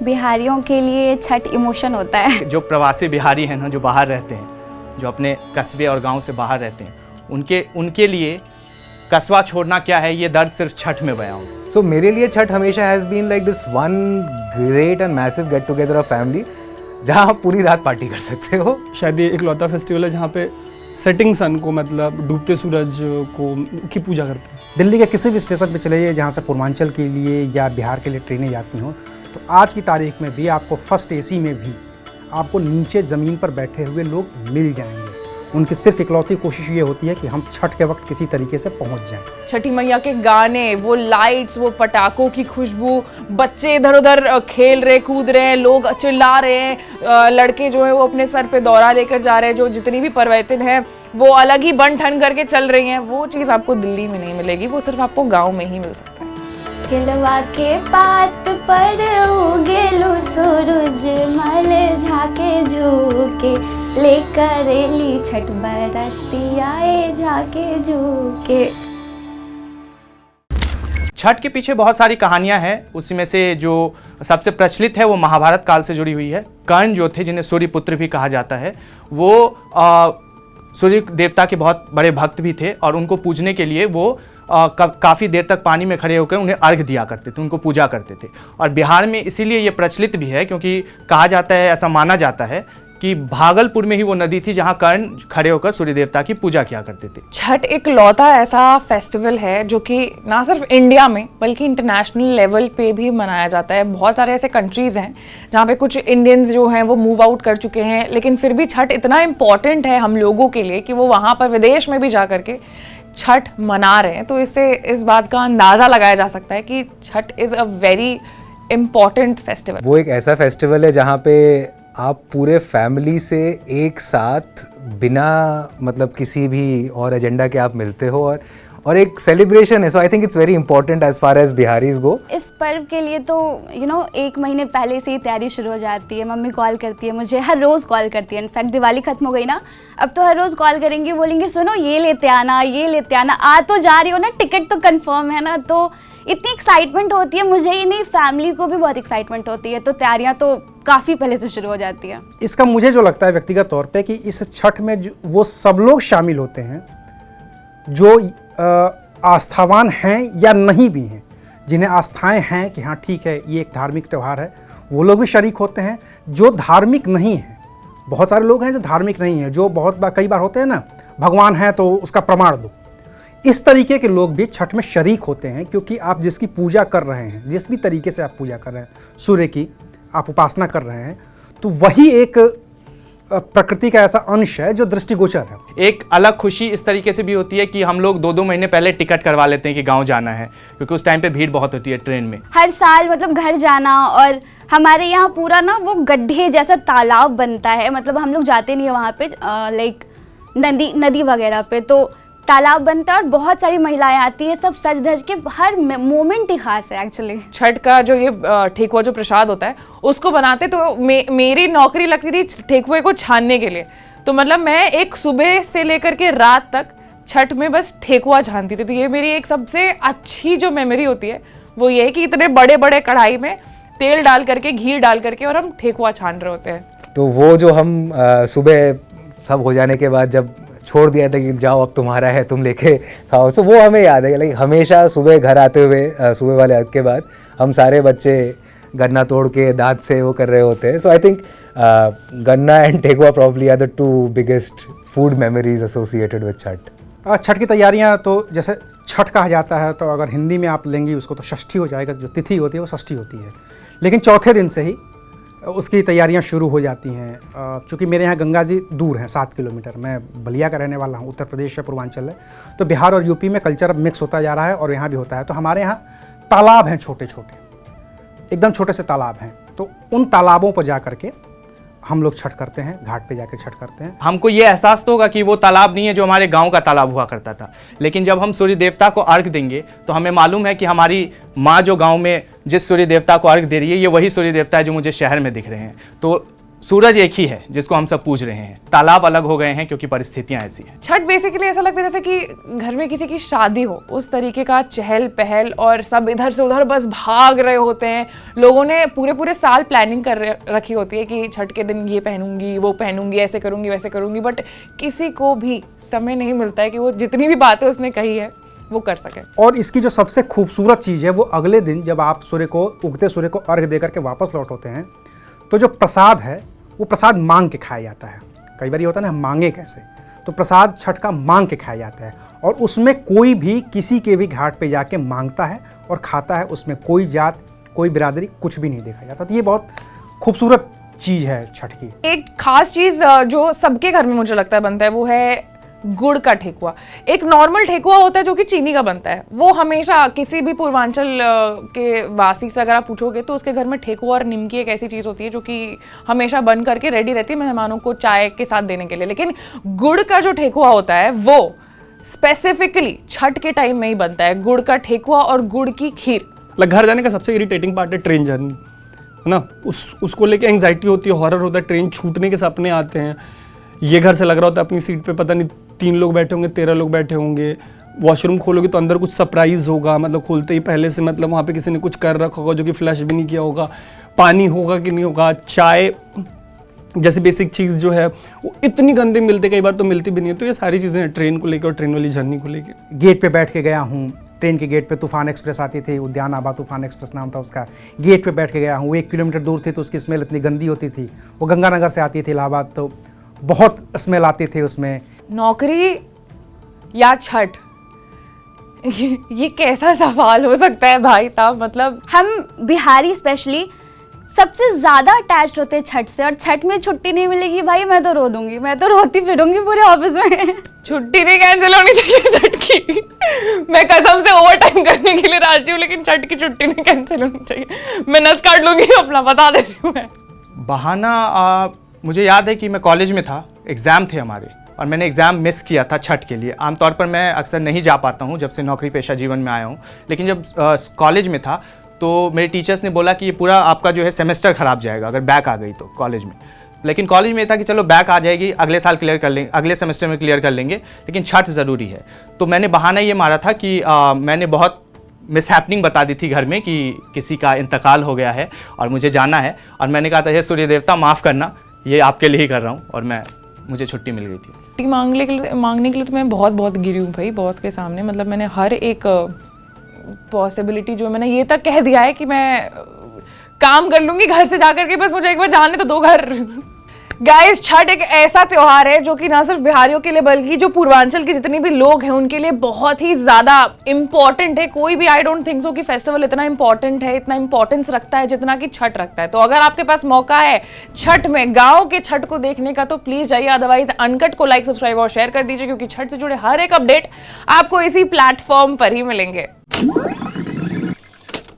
बिहारियों के लिए छठ इमोशन होता है। जो प्रवासी बिहारी हैं ना, जो बाहर रहते हैं, जो अपने कस्बे और गांव से बाहर रहते हैं, उनके लिए कस्बा छोड़ना क्या है, ये दर्द सिर्फ छठ में बयां हो। सो मेरे लिए छठ हमेशा has been like this one great and massive get together of family, जहाँ आप पूरी रात पार्टी कर सकते हो। शायद ये इकलौता फेस्टिवल है जहाँ पे सेटिंग सन को, मतलब डूबते सूरज को की पूजा करते हैं। दिल्ली के किसी भी स्टेशन पे चले जाइए जहाँ से पूर्वांचल के लिए या बिहार के लिए ट्रेनें जाती हों, तो आज की तारीख में भी आपको फर्स्ट एसी में भी आपको नीचे ज़मीन पर बैठे हुए लोग मिल जाएंगे। उनकी सिर्फ इकलौती कोशिश ये होती है कि हम छठ के वक्त किसी तरीके से पहुंच जाएं। छठी मैया के गाने, वो लाइट्स, वो पटाखों की खुशबू, बच्चे इधर उधर खेल रहे, कूद रहे हैं, लोग चिल्ला रहे हैं, लड़के जो है वो अपने सर पे दौरा लेकर जा रहे हैं, जो जितनी भी परवैतिन है वो अलग ही बन ठन करके चल रही हैं। वो चीज़ आपको दिल्ली में नहीं मिलेगी, वो सिर्फ आपको गाँव में ही मिल सकता है। किलवा के पात पर उगेलु सूरज मल झाके झूके, लेकर एली छठ बरतियाए झाके झूके। छठ के पीछे बहुत सारी कहानियां हैं, उसमें से जो सबसे प्रचलित है वो महाभारत काल से जुड़ी हुई है। कर्ण जो थे, जिन्हें सूर्य पुत्र भी कहा जाता है, वो सूर्य देवता के बहुत बड़े भक्त भी थे और उनको पूजने के लिए वो काफ़ी देर तक पानी में खड़े होकर उन्हें अर्घ दिया करते थे, उनको पूजा करते थे। और बिहार में इसीलिए ये प्रचलित भी है क्योंकि कहा जाता है, ऐसा माना जाता है कि भागलपुर में ही वो नदी थी जहाँ कर्ण खड़े होकर सूर्य देवता की पूजा किया करते थे। छठ एक लौता ऐसा फेस्टिवल है जो कि ना सिर्फ इंडिया में बल्कि इंटरनेशनल लेवल पे भी मनाया जाता है। बहुत सारे ऐसे कंट्रीज़ हैं जहाँ पे कुछ इंडियंस जो हैं वो मूव आउट कर चुके हैं, लेकिन फिर भी छठ इतना इम्पॉर्टेंट है हम लोगों के लिए कि वो वहाँ पर विदेश में भी जा करके छठ मना रहे हैं। तो इससे इस बात का अंदाज़ा लगाया जा सकता है कि Chhath is a very important festival. वो एक ऐसा फेस्टिवल है जहाँ पे आप पूरे फैमिली से एक साथ बिना मतलब किसी भी और एजेंडा के आप मिलते हो और एक सेलिब्रेशन है। So I think it's very important as far as Biharis go. इस पर्व के लिए तो एक महीने पहले से ही तैयारी शुरू हो जाती है। मम्मी कॉल करती है मुझे, हर रोज़ कॉल करती है। इनफैक्ट दिवाली खत्म हो गई ना, अब तो हर रोज़ कॉल करेंगी, बोलेंगे सुनो ये लेते आना, ये लेते आना, आ तो जा रही हो ना, टिकट तो कंफर्म है ना। तो इतनी एक्साइटमेंट होती है, मुझे ही नहीं फैमिली को भी बहुत एक्साइटमेंट होती है। तो तैयारियां तो काफ़ी पहले से शुरू हो जाती है। इसका मुझे जो लगता है व्यक्तिगत तौर पे कि इस छठ में वो सब लोग शामिल होते हैं जो आस्थावान हैं या नहीं भी हैं। जिन्हें आस्थाएं हैं कि हाँ ठीक है ये एक धार्मिक त्यौहार है, वो लोग भी शरीक होते हैं। जो धार्मिक नहीं हैं, बहुत सारे लोग हैं जो धार्मिक नहीं हैं, जो कई बार होते हैं ना, भगवान है तो उसका प्रमाण दो। इस तरीके के लोग भी छठ में शरीक होते हैं क्योंकि आप जिसकी पूजा कर रहे हैं, जिस भी तरीके से आप पूजा कर रहे हैं, सूर्य की आप उपासना कर रहे हैं, तो वही एक प्रकृति का ऐसा अंश है जो दृष्टिगोचर है। एक अलग खुशी इस तरीके से भी होती है कि हम लोग 2-2 महीने पहले टिकट करवा लेते हैं कि गांव जाना है, क्योंकि उस टाइम पे भीड़ बहुत होती है ट्रेन में। हर साल मतलब घर जाना, और हमारे यहाँ पूरा ना वो गड्ढे जैसा तालाब बनता है, मतलब हम लोग जाते नहीं है वहाँ पे, लाइक नदी वगैरह पे, तो तालाब बनता है और बहुत सारी महिलाएं आती हैं, सब सज धज के, हर मोमेंट ही खास है एक्चुअली। छठ का जो ये ठेकुआ जो प्रसाद होता है उसको बनाते तो मेरी नौकरी लगती थी ठेकुए को छानने के लिए। तो मतलब मैं एक सुबह से लेकर के रात तक छठ में बस ठेकुआ छानती थी। तो ये मेरी एक सबसे अच्छी जो मेमोरी होती है वो ये है कि इतने बड़े बड़े कढ़ाई में तेल डाल करके, घी डाल करके और हम ठेकुआ छान रहे होते हैं। तो वो जो हम सुबह सब हो जाने के बाद जब छोड़ दिया था कि जाओ अब तुम्हारा है, तुम लेके खाओ, तो वो हमें याद है। लाइक हमेशा सुबह घर आते हुए सुबह वाले अर्घ के बाद हम सारे बच्चे गन्ना तोड़ के दांत से वो कर रहे होते हैं। So I think ganna and thekua probably are the 2 biggest food memories associated with Chhath. Chhath की तैयारियां तो जैसे छठ कहा जाता है, तो अगर हिंदी में आप लेंगी उसको तो षष्ठी हो जाएगा। जो तिथि होती है वो षष्ठी होती है, लेकिन चौथे दिन से ही उसकी तैयारियां शुरू हो जाती हैं। चूँकि मेरे यहाँ गंगा जी दूर हैं 7 किलोमीटर, मैं बलिया का रहने वाला हूँ, उत्तर प्रदेश या पूर्वांचल है, तो बिहार और यूपी में कल्चर मिक्स होता जा रहा है और यहाँ भी होता है। तो हमारे यहाँ तालाब हैं, छोटे छोटे, एकदम छोटे से तालाब हैं। तो उन तालाबों पर जा करके हम लोग छठ करते हैं, घाट पे जाकर छठ करते हैं। हमको ये एहसास तो होगा कि वो तालाब नहीं है जो हमारे गांव का तालाब हुआ करता था, लेकिन जब हम सूर्य देवता को अर्घ देंगे तो हमें मालूम है कि हमारी माँ जो गांव में जिस सूर्य देवता को अर्घ दे रही है, ये वही सूर्य देवता है जो मुझे शहर में दिख रहे हैं। तो सूरज एक ही है जिसको हम सब पूज रहे हैं, तालाब अलग हो गए हैं क्योंकि परिस्थितियां ऐसी हैं। छठ बेसिकली ऐसा लगता है जैसे कि घर में किसी की शादी हो, उस तरीके का चहल पहल और सब इधर से उधर बस भाग रहे होते हैं। लोगों ने पूरे साल प्लानिंग कर रखी होती है कि छठ के दिन ये पहनूंगी, वो पहनूंगी, ऐसे करूंगी, वैसे करूंगी, बट किसी को भी समय नहीं मिलता है कि वो जितनी भी बातें उसने कही है वो कर सके। और इसकी जो सबसे खूबसूरत चीज़ है वो अगले दिन जब आप उगते सूर्य को अर्घ देकर के वापस लौट होते हैं तो जो प्रसाद है वो प्रसाद मांग के खाया जाता है। कई बार ये होता है ना, मांगे कैसे, तो प्रसाद छठ का मांग के खाया जाता है और उसमें कोई भी किसी के भी घाट पे जाके मांगता है और खाता है, उसमें कोई जात कोई बिरादरी कुछ भी नहीं देखा जाता। तो ये बहुत खूबसूरत चीज़ है छठ की। एक खास चीज़ जो सबके घर में मुझे लगता है बनता है वो है गुड़ का ठेकुआ। एक नॉर्मल ठेकुआ होता है जो कि चीनी का बनता है, वो हमेशा किसी भी पूर्वांचल के वासी से अगर आप पूछोगे तो उसके घर में ठेकुआ और निमकी एक ऐसी चीज़ होती है जो कि हमेशा बन करके रेडी रहती है मेहमानों को चाय के साथ देने के लिए। लेकिन गुड़ का जो ठेकुआ होता है वो स्पेसिफिकली छठ के टाइम में ही बनता है, गुड़ का ठेकुआ और गुड़ की खीर। घर जाने का सबसे इरिटेटिंग पार्ट है ट्रेन जर्नी, है ना। उसको लेके एंग्जाइटी होती है, हॉरर होता है, ट्रेन छूटने के सपने आते हैं। ये घर से लग रहा होता है अपनी सीट पे पता नहीं 3 लोग बैठे होंगे, 13 लोग बैठे होंगे। वॉशरूम खोलोगे तो अंदर कुछ सरप्राइज होगा, मतलब खोलते ही पहले से मतलब वहाँ पे किसी ने कुछ कर रखा होगा जो कि फ्लश भी नहीं किया होगा। पानी होगा कि नहीं होगा, चाय जैसे बेसिक चीज़ जो है वो इतनी गंदी मिलती, कई बार तो मिलती भी नहीं है। तो ये सारी चीज़ें हैं ट्रेन को लेकर और ट्रेन वाली जर्नी को लेकर। गेट पे बैठ के गया हूँ, ट्रेन के गेट पे तूफान एक्सप्रेस आती थी, उद्यान आबा तूफान एक्सप्रेस नाम था उसका। गेट पे बैठ के गया हूँ, वो 1 किलोमीटर दूर थी तो उसकी स्मेल इतनी गंदी होती थी। वो गंगानगर से आती थी इलाहाबाद, तो बहुत स्मेल आती थी उसमें। नौकरी या छठ, ये कैसा सवाल हो सकता है भाई साहब। मतलब हम बिहारी स्पेशली सबसे ज़्यादा अटैच्ड होते हैं छठ से, और छठ में छुट्टी नहीं मिलेगी भाई मैं तो रो दूंगी, मैं तो रोती फिरूंगी पूरे ऑफिस में। छुट्टी नहीं कैंसिल होनी चाहिए छठ की। मैं कसम से ओवर टाइम करने के लिए राजी हूँ, लेकिन छठ की छुट्टी नहीं कैंसिल होनी चाहिए। मैं नस काट लूंगी अपना, बता दे रही हूँ मैं। बहाना मुझे याद है कि मैं कॉलेज में था, एग्ज़ाम थे हमारे और मैंने एग्ज़ाम मिस किया था छठ के लिए। आमतौर पर मैं अक्सर नहीं जा पाता हूँ जब से नौकरी पेशा जीवन में आया हूँ, लेकिन जब कॉलेज में था तो मेरे टीचर्स ने बोला कि ये पूरा आपका जो है सेमेस्टर ख़राब जाएगा अगर बैक आ गई तो कॉलेज में। लेकिन कॉलेज में था कि चलो बैक आ जाएगी, अगले साल क्लियर कर लेंगे, अगले सेमेस्टर में क्लियर कर लेंगे, लेकिन छठ ज़रूरी है। तो मैंने बहाना ये मारा था कि मैंने बहुत मिसहैपनिंग बता दी थी घर में कि किसी का इंतकाल हो गया है और मुझे जाना है, और मैंने कहा था हे सूर्य देवता माफ़ करना, ये आपके लिए ही कर रहा हूँ, और मुझे छुट्टी मिल गई थी। छुट्टी मांगने के लिए तो मैं बहुत गिरी हूँ भाई बॉस के सामने। मतलब मैंने हर एक पॉसिबिलिटी जो मैंने ये तक कह दिया है कि मैं काम कर लूँगी घर से जाकर के, बस मुझे एक बार जाने तो दो घर। गाइस, छठ एक ऐसा त्योहार है जो कि ना सिर्फ बिहारियों के लिए बल्कि जो पूर्वांचल के जितने भी लोग हैं उनके लिए बहुत ही ज़्यादा इम्पॉर्टेंट है। कोई भी आई डोंट थिंक सो कि फेस्टिवल इतना इम्पॉर्टेंट है, इतना इम्पोर्टेंस रखता है जितना कि छठ रखता है। तो अगर आपके पास मौका है छठ में गाँव के छठ को देखने का तो प्लीज़ जाइए, अदरवाइज अनकट को लाइक सब्सक्राइब और शेयर कर दीजिए, क्योंकि छठ से जुड़े हर एक अपडेट आपको इसी प्लेटफॉर्म पर ही मिलेंगे।